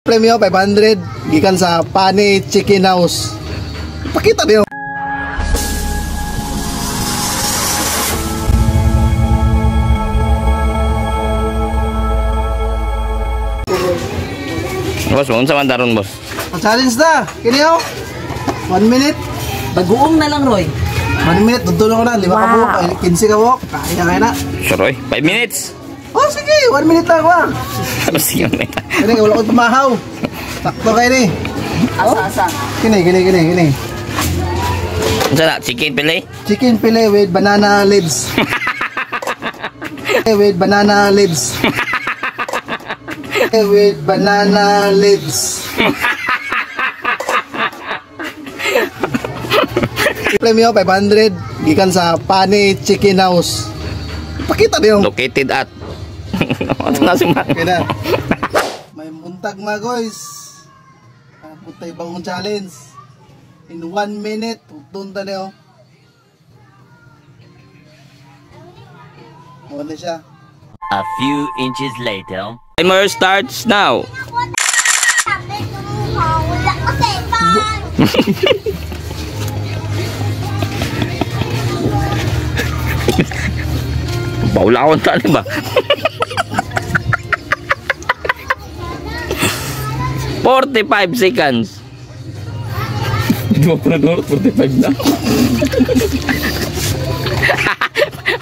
Premyo 500 gikan sa Pani Chicken House. Pakita niyo. Boss, unsa man daron, boss? Challenge na. Kini oh. 1 minute. Baguong na lang, Roy. 1 minute tutulong ko na 5 ka buhok, 15 ka buhok. Kaya na. Sure, 5 minutes. Oh, sige, 1 minute lang ba? Sige na. Kini wala ko tumahaw. Sakto kayo ni. Asa-asa. Kini. Unsa na, chicken fillet? Chicken fillet with banana leaves. With banana leaves. With banana leaves. Premyo 500 gikan sa Pani Chicken House. Pakita niyo. Located at ano na si Mark? Kaya may muntag mga guys. Putay bangong challenge. In 1 minute, tunta niyo. Muna siya. A few inches later. Timer starts now. Baulawan tali ba? 45 seconds. Di mo pa na 45 na.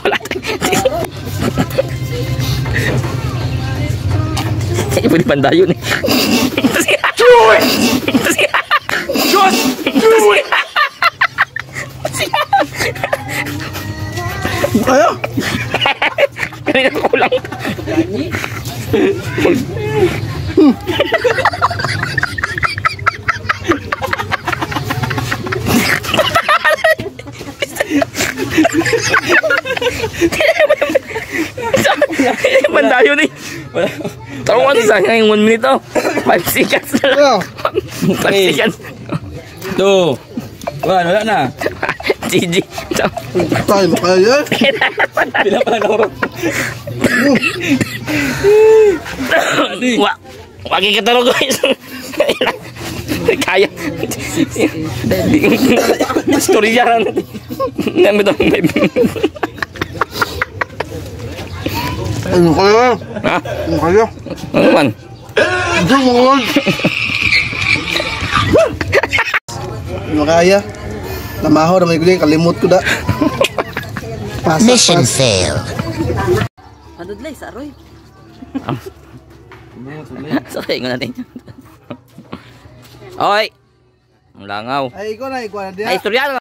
Wala. Pwede pandayo ni. Do it! Just do it! Ayo! Kanina kulang. Pandayo ni. Tawa sa ngayong 1 minute oh. 5 seconds na lang. 5 seconds. 2 1, wala na. GG. Tayo mo kayo. Pila pa na orok. Wagi ka taro guys. Kaya. Story jarang. Nami to. Ano kayo? Ha? Ano kayo? Ano man? Ano mo? Ano kaya? Namaho na may guling, kalimut ko da. Mission fail. Padudlay sa Roy. Sakay nga natin. Oy! Ang langaw. Ay, ikaw na, ikaw na diya. Ay, istorya